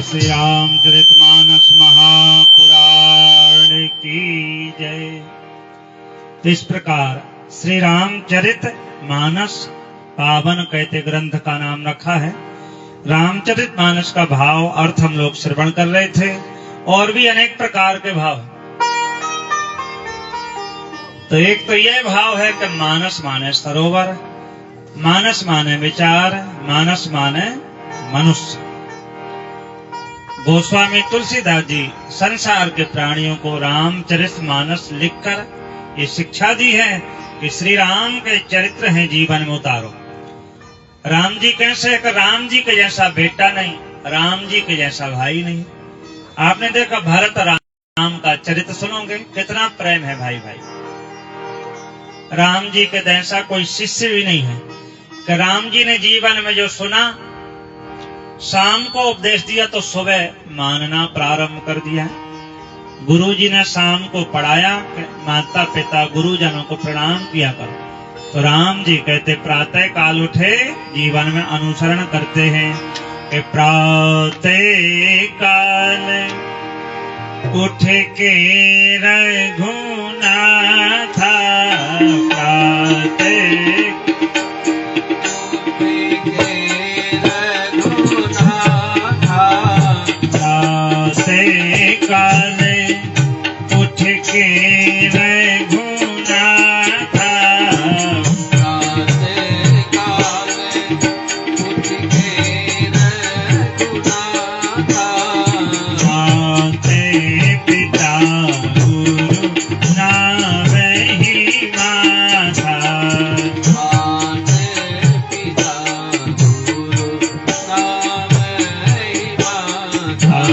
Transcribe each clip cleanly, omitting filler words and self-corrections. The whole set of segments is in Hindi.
श्री रामचरितमानस महापुराण की जय। इस प्रकार श्री रामचरित मानस पावन कहते ग्रंथ का नाम रखा है। रामचरित मानस का भाव अर्थ हम लोग श्रवण कर रहे थे, और भी अनेक प्रकार के भाव। तो एक तो यह भाव है कि मानस माने सरोवर, मानस माने विचार, मानस माने मनुष्य। गोस्वामी तुलसीदास जी संसार के प्राणियों को रामचरित मानस लिखकर ये शिक्षा दी है कि श्री राम के चरित्र हैं, जीवन में उतारो। राम जी कैसे है कि राम जी के जैसा बेटा नहीं, राम जी के जैसा भाई नहीं। आपने देखा भरत राम का चरित्र सुनोगे, कितना प्रेम है भाई भाई। राम जी के जैसा कोई शिष्य भी नहीं है कि राम जी ने जीवन में जो सुना, शाम को उपदेश दिया तो सुबह मानना प्रारंभ कर दिया। गुरु जी ने शाम को पढ़ाया, माता पिता गुरुजनों को प्रणाम किया करो। तो राम जी कहते प्रातः काल उठे, जीवन में अनुसरण करते हैं कि प्रातः काल उठ के रघुनाथ, प्रातः काल उठ के रघुनाथ, माते पिता गुरु नावहि माता,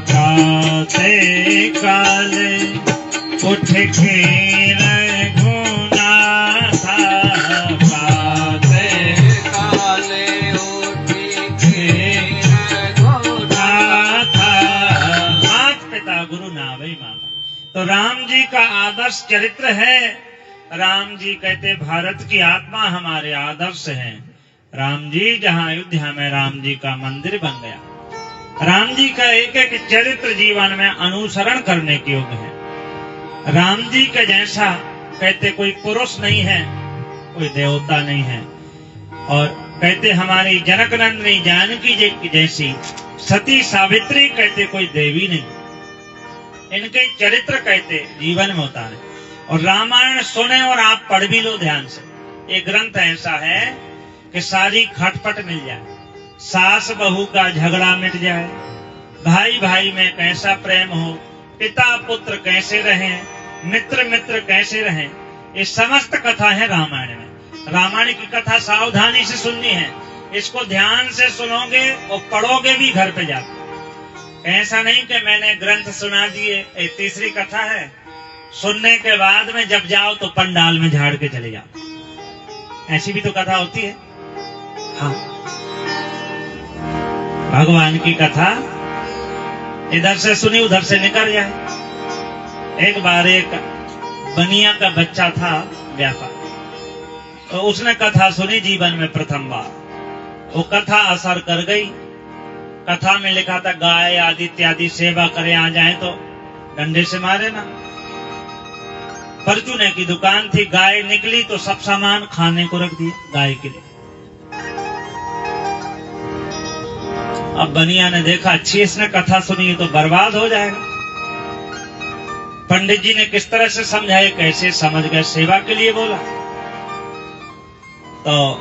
काल उठ के रघुनाथ, प्रातः काल उठ के रघुनाथ, माता पिता गुरु नावहि माता। तो राम जी का आदर्श चरित्र है। राम जी कहते भारत की आत्मा हमारे आदर्श है। राम जी जहाँ अयोध्या में राम जी का मंदिर बन गया। राम जी का एक एक चरित्र जीवन में अनुसरण करने के योग्य है। राम जी के जैसा कहते कोई पुरुष नहीं है, कोई देवता नहीं है। और कहते हमारी जनक नंदिनी जानकी जी की जैसी सती सावित्री कहते कोई देवी नहीं। इनके चरित्र कहते जीवन में उतारे। और रामायण सुने और आप पढ़ भी लो ध्यान से। ये ग्रंथ ऐसा है कि सारी खटपट मिल जाए, सास बहू का झगड़ा मिट जाए, भाई भाई में कैसा प्रेम हो, पिता पुत्र कैसे रहें, मित्र मित्र कैसे रहें। ये समस्त कथा है रामायण में। रामायण की कथा सावधानी से सुननी है। इसको ध्यान से सुनोगे और पढ़ोगे भी घर पे जाकर। ऐसा नहीं कि मैंने ग्रंथ सुना दिए, एक तीसरी कथा है, सुनने के बाद में जब जाओ तो पंडाल में झाड़ के चले जाओ। ऐसी भी तो कथा होती है। हाँ, भगवान की कथा इधर से सुनी उधर से निकल जाए। एक बार एक बनिया का बच्चा था व्यापार, तो उसने कथा सुनी जीवन में प्रथम बार। वो कथा असर कर गई। कथा में लिखा था गाय आदि इत्यादि सेवा करे आ जाए तो डंडे से मारे ना। परचूने की दुकान थी, गाय निकली तो सब सामान खाने को रख दिया गाय के लिए। अब बनिया ने देखा अच्छी इसने कथा सुनी है तो बर्बाद हो जाएगा। पंडित जी ने किस तरह से समझाए, कैसे समझ गए, सेवा के लिए बोला। तो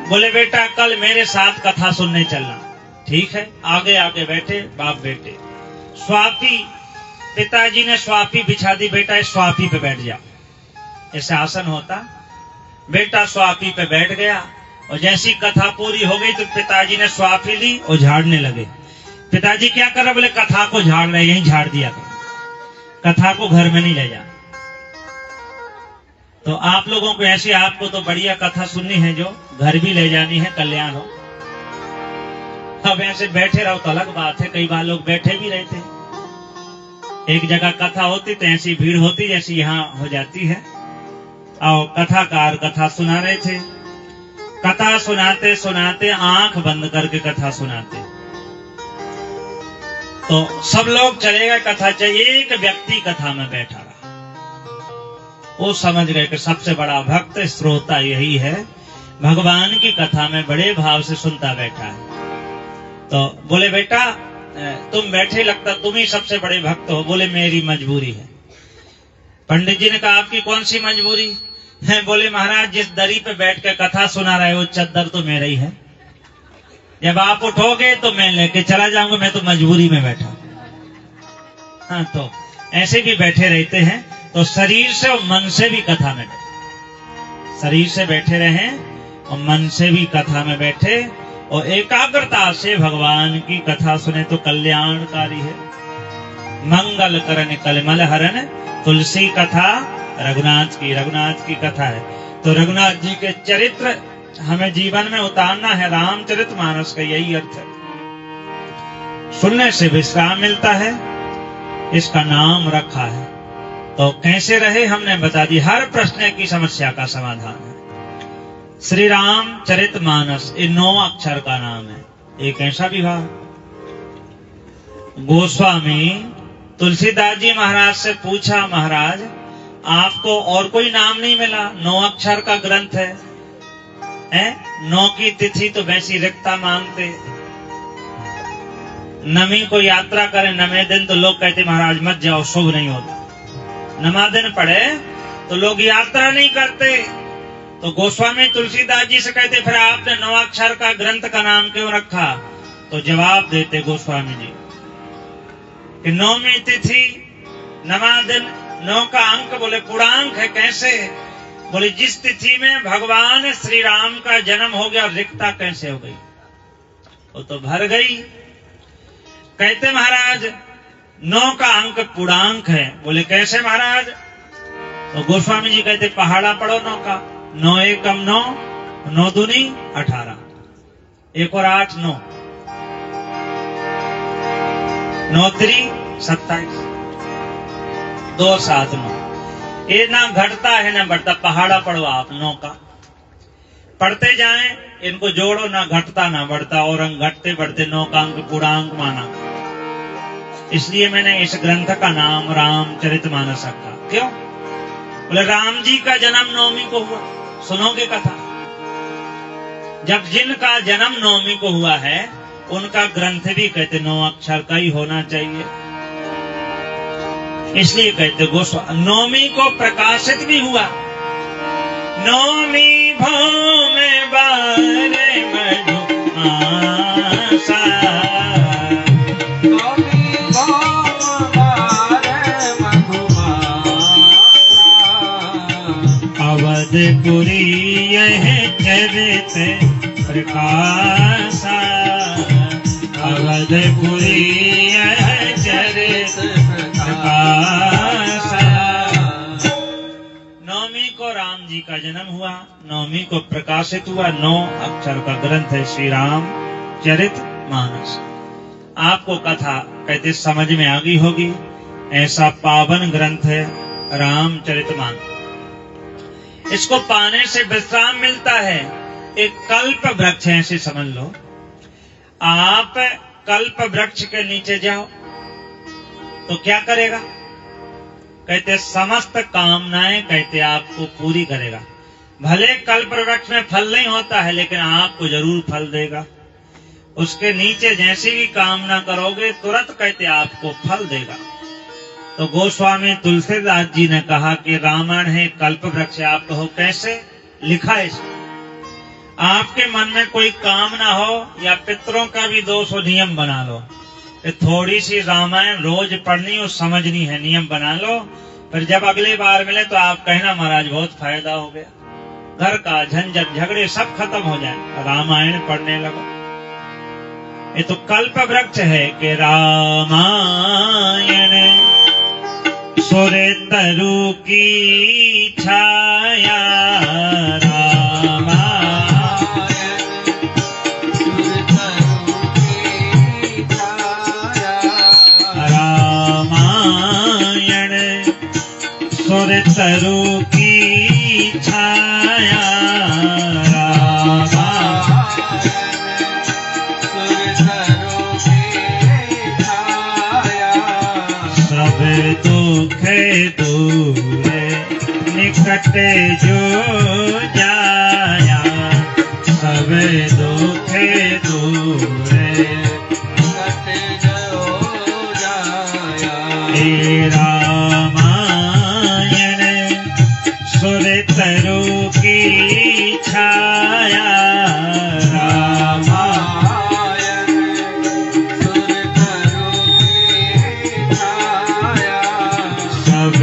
बोले बेटा कल मेरे साथ कथा सुनने चलना। ठीक है, आगे आगे बैठे बाप बेटे। स्वापी, पिताजी ने स्वापी बिछा दी, बेटा इस स्वापी पे बैठ जा, ऐसे आसन होता। बेटा स्वापी पे बैठ गया और जैसी कथा पूरी हो गई तो पिताजी ने स्वापी ली और झाड़ने लगे। पिताजी क्या कर रहे, बोले कथा को झाड़ रहे, यहीं झाड़ दिया कर, कथा को घर में नहीं ले जा। तो आप लोगों को ऐसी, आपको तो बढ़िया कथा सुननी है जो घर भी ले जानी है, कल्याण हो। अब ऐसे बैठे रहो तो अलग बात है, कई बार लोग बैठे भी रहते हैं। एक जगह कथा होती तो ऐसी भीड़ होती जैसी यहाँ हो जाती है। और कथाकार कथा सुना रहे थे। कथा सुनाते सुनाते आंख बंद करके कथा सुनाते। तो सब लोग चले गए, कथा चाहिए, एक व्यक्ति कथा में बैठा रहा। वो समझ गए कि सबसे बड़ा भक्त श्रोता यही है, भगवान की कथा में बड़े भाव से सुनता बैठा है। तो बोले बेटा तुम बैठे, लगता तुम ही सबसे बड़े भक्त हो। बोले मेरी मजबूरी है। पंडित जी ने कहा आपकी कौन सी मजबूरी है? बोले महाराज जिस दरी पे बैठ के कथा सुना रहे वो चद्दर तो मेरा ही है, जब आप उठोगे तो मैं लेके चला जाऊंगा, मैं तो मजबूरी में बैठा। हाँ, तो ऐसे भी बैठे रहते हैं। तो शरीर से और मन से भी कथा में बैठे, शरीर से बैठे रहे और मन से भी कथा में बैठे और एकाग्रता से भगवान की कथा सुने तो कल्याणकारी है। मंगल करन कलमल हरन तुलसी कथा रघुनाथ की कथा है। तो रघुनाथ जी के चरित्र हमें जीवन में उतारना है। रामचरितमानस का यही अर्थ है। सुनने से विश्राम मिलता है, इसका नाम रखा है। तो कैसे रहे हमने बता दी, हर प्रश्न की समस्या का समाधान है। श्री रामचरितमानस ये 9 अक्षर का नाम है। एक ऐसा विभाग गोस्वामी तुलसीदास जी महाराज से पूछा, महाराज आपको और कोई नाम नहीं मिला? 9 अक्षर का ग्रंथ है, 9 की तिथि तो वैसी रिक्ता मांगते। नमी को यात्रा करें 9वें दिन तो लोग कहते महाराज मत जाओ, शुभ नहीं होता। 9वां दिन पड़े तो लोग यात्रा नहीं करते। तो गोस्वामी तुलसीदास जी से कहते फिर आपने 9 अक्षर का ग्रंथ का नाम क्यों रखा? तो जवाब देते गोस्वामी जी कि 9वीं तिथि 9वां दिन, 9 का अंक बोले पूर्णांक है। कैसे? बोले जिस तिथि में भगवान श्री राम का जन्म हो गया, रिक्ता कैसे हो गई? वो तो भर गई। कहते महाराज 9 का अंक पूर्णांक है। बोले कैसे महाराज? तो गोस्वामी जी कहते पहाड़ा पढ़ो 9 का, 9 एकम 9, 9 दूनी 18, 1 और 8 9, 9 3 27, 2 7 9। ये ना घटता है ना बढ़ता। पहाड़ा पढ़ो आप 9 का, पढ़ते जाएं, इनको जोड़ो, ना घटता ना बढ़ता, और अंक घटते बढ़ते 9 का अंक पूर्णांक माना। इसलिए मैंने इस ग्रंथ का नाम रामचरितमानस रखा। क्यों? बोले राम जी का जन्म 9वीं को हुआ। सुनोगे कथा, जब जिनका जन्म 9वीं को हुआ है उनका ग्रंथ भी कहते 9 अक्षर का ही होना चाहिए। इसलिए कहते गोस्वामी 9वीं को प्रकाशित भी हुआ। 9वीं भौमे बारे मधुमासा, अवधपुरी यह चरित प्रकाशा, अवधपुरी यह चरित प्रकाशा। 9वीं को राम जी का जन्म हुआ, 9वीं को प्रकाशित हुआ। 9 अक्षर का ग्रंथ है श्री रामचरितमानस। आपको कथा कहते समझ में आ गई होगी। ऐसा पावन ग्रंथ है रामचरितमानस। इसको पाने से विश्राम मिलता है। एक कल्प वृक्ष है, ऐसे समझ लो। आप कल्प वृक्ष के नीचे जाओ तो क्या करेगा? कहते समस्त कामनाएं कहते आपको पूरी करेगा। भले कल्प वृक्ष में फल नहीं होता है, लेकिन आपको जरूर फल देगा। उसके नीचे जैसी भी कामना करोगे तुरंत कहते आपको फल देगा। तो गोस्वामी तुलसीदास जी ने कहा कि रामायण है कल्प वृक्ष। आप कहो कैसे? लिखा है इसमें। आपके मन में कोई कामना हो या पितरों का भी दोष हो, नियम बना लो कि थोड़ी सी रामायण रोज पढ़नी और समझनी है। नियम बना लो, फिर जब अगली बार मिले तो आप कहना महाराज बहुत फायदा हो गया, घर का झंझट झगड़े सब खत्म हो जाए, रामायण पढ़ने लगो। ये तो कल्प वृक्ष है कि रामायण सुर तरु की छाया, रामायण सुर तरु की छाया, रामायण दूर निकट जो जाया, सब दुख दूर निकट जो जाया। रामायण सुर तरु की छाया, रामायण सुर तरु की छाया, सब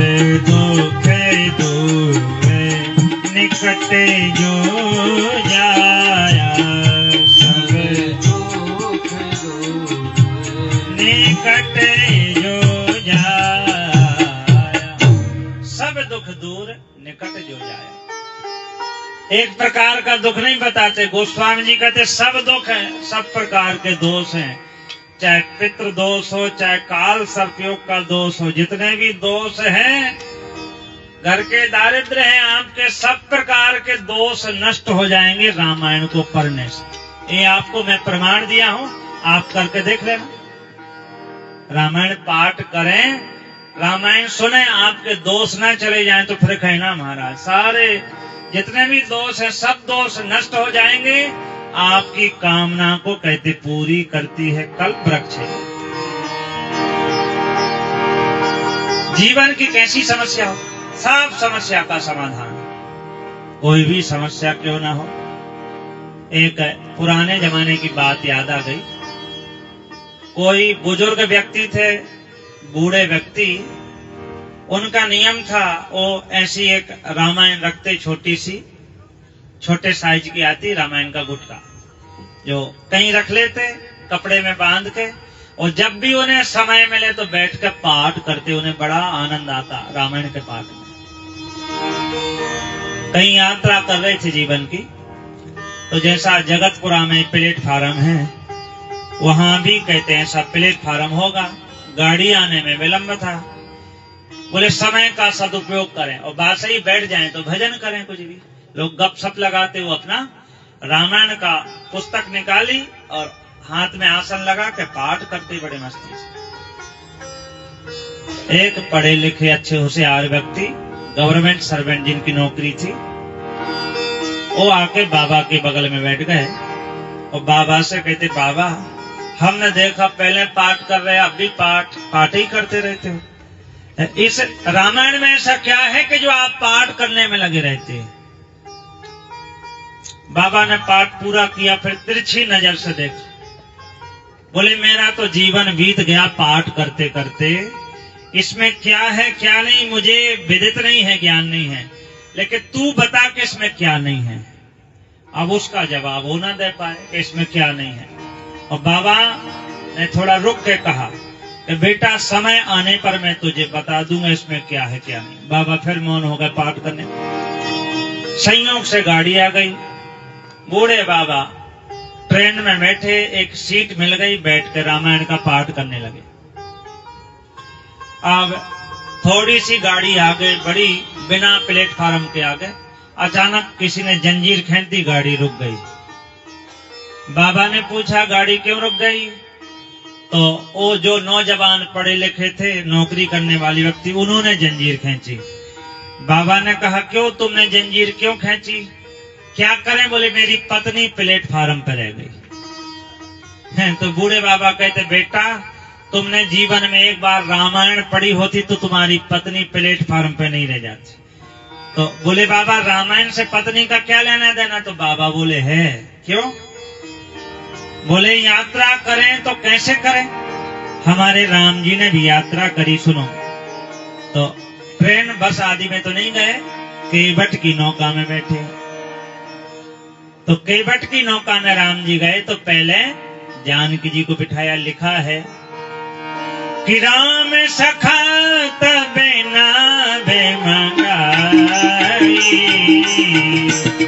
दुख दूर निकट जो जाया, सब दुख दूर निकट जो जाया, सब दुख दूर निकट जो जाया। एक प्रकार का दुख नहीं बताते, गोस्वामी जी कहते सब दुख है, सब प्रकार के दोष हैं, चाहे पितृ दोष हो, चाहे काल सर्पयोग का दोष हो, जितने भी दोष हैं, घर के दारिद्र्य हैं आपके, सब प्रकार के दोष नष्ट हो जाएंगे रामायण को पढ़ने से। ये आपको मैं प्रमाण दिया हूं, आप करके देख लेना। रामायण पाठ करें, रामायण सुने, आपके दोष ना चले जाएं तो फिर कहना महाराज सारे जितने भी दोष हैं सब दोष नष्ट हो जाएंगे। आपकी कामना को कहते पूरी करती है कल्प वृक्ष। जीवन की कैसी समस्या हो, सब समस्या का समाधान, कोई भी समस्या क्यों ना हो। एक पुराने जमाने की बात याद आ गई। कोई बुजुर्ग व्यक्ति थे, बूढ़े व्यक्ति, उनका नियम था वो ऐसी एक रामायण रखते, छोटी सी, छोटे साइज की आती रामायण का गुटका, जो कहीं रख लेते कपड़े में बांध के, और जब भी उन्हें समय मिले तो बैठ कर पाठ करते। उन्हें बड़ा आनंद आता रामायण के पाठ में। कहीं यात्रा कर रहे थे जीवन की, तो जैसा जगतपुरा में प्लेटफार्म है, वहां भी कहते हैं सब प्लेटफार्म होगा, गाड़ी आने में विलंब था। बोले समय का सदुपयोग करें और बात सही बैठ जाएं तो भजन करें। कुछ भी लोग गपशप लगाते हुए अपना रामायण का पुस्तक निकाली और हाथ में आसन लगा के पाठ करते बड़े मस्ती से। एक पढ़े लिखे अच्छे होशियार व्यक्ति, गवर्नमेंट सर्वेंट जिनकी नौकरी थी, वो आके बाबा के बगल में बैठ गए और बाबा से कहते, बाबा हमने देखा पहले पाठ कर रहे, अब भी पाठ ही करते रहते हो। इस रामायण में ऐसा क्या है कि जो आप पाठ करने में लगे रहते हैं? बाबा ने पाठ पूरा किया, फिर तिरछी नजर से देखा, बोले मेरा तो जीवन बीत गया पाठ करते करते, इसमें क्या है क्या नहीं मुझे विदित नहीं है, ज्ञान नहीं है, लेकिन तू बता कि इसमें क्या नहीं है। अब उसका जवाब वो ना दे पाए कि इसमें क्या नहीं है। और बाबा ने थोड़ा रुक के कहा कि बेटा समय आने पर मैं तुझे बता दूंगा इसमें क्या है क्या नहीं। बाबा फिर मौन हो गए पाठ करने। संयोग से गाड़ी आ गई, बूढ़े बाबा ट्रेन में बैठे, एक सीट मिल गई, बैठ के रामायण का पाठ करने लगे। अब थोड़ी सी गाड़ी आ गई, बड़ी, बिना प्लेटफार्म के आ गए। अचानक किसी ने जंजीर खींच दी, गाड़ी रुक गई। बाबा ने पूछा गाड़ी क्यों रुक गई? तो वो जो नौजवान पढ़े लिखे थे, नौकरी करने वाले व्यक्ति, उन्होंने जंजीर खींची। बाबा ने कहा क्यों तुमने जंजीर क्यों खींची? क्या करें? बोले मेरी पत्नी प्लेटफार्म पर रह गई है। तो बूढ़े बाबा कहते बेटा तुमने जीवन में एक बार रामायण पढ़ी होती तो तुम्हारी पत्नी प्लेटफार्म पे नहीं रह जाती। तो बोले बाबा रामायण से पत्नी का क्या लेना देना? तो बाबा बोले है। क्यों? बोले यात्रा करें तो कैसे करें? हमारे राम जी ने भी यात्रा करी, सुनो। तो ट्रेन बस आदि में तो नहीं गए, केवट की नौका में बैठे। तो केवट की नौका में राम जी गए तो पहले जानकी जी को बिठाया। लिखा है कि राम सखा तबे नावे मंगाई,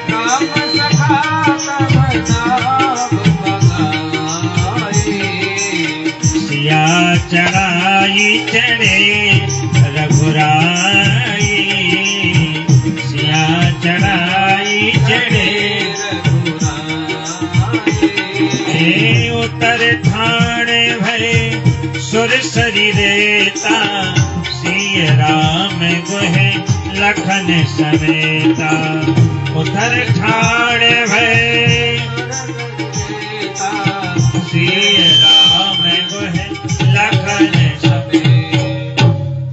राम सखा तबे नावे मंगाई, सिया चढ़ाई चढ़े रघुराई, सिया चढ़ाई चढ़े रघुराई, उतर ठाणे भरे सुर सरी रेता, सिय राम गुहे लखन समेता उधर ठाड़ भय सिय राम गुहे लखन समेता।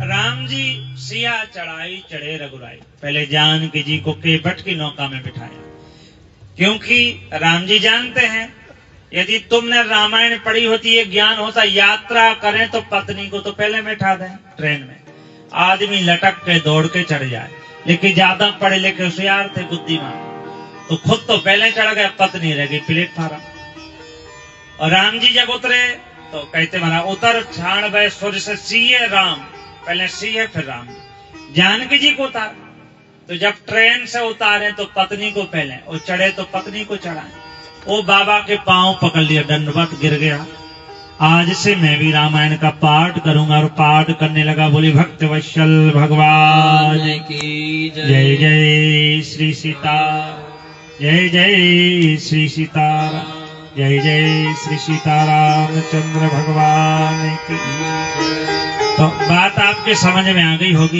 राम जी सिया चढ़ाई चढ़े रघुराई। पहले जानकी जी को केवट की नौका में बिठाया, क्योंकि राम जी जानते हैं यदि तुमने रामायण पढ़ी होती, ये ज्ञान होता, यात्रा करें तो पत्नी को तो पहले बैठा दें ट्रेन में, आदमी लटक के दौड़ के चढ़ जाए। लेकिन ज्यादा पढ़े लिखे होशियार थे, बुद्धिमान, तो खुद तो पहले चढ़ गए, पत्नी रह गई प्लेटफार्म। और राम जी जब उतरे तो कहते महाराज उतर छाण भय सुर से सिए राम, पहले सिए फिर राम। जानकी जी को उतार, तो जब ट्रेन से उतारे तो पत्नी को पहले, और चढ़े तो पत्नी को चढ़ाए। वो बाबा के पांव पकड़ लिया, दंडवत गिर गया। आज से मैं भी रामायण का पाठ करूंगा। और पाठ करने लगा, बोली भक्त वत्सल भगवान की जय जय श्री सीता, जय जय श्री सीताराम, जय जय श्री सीताराम चंद्र भगवान की। तो बात आपके समझ में आ गई होगी।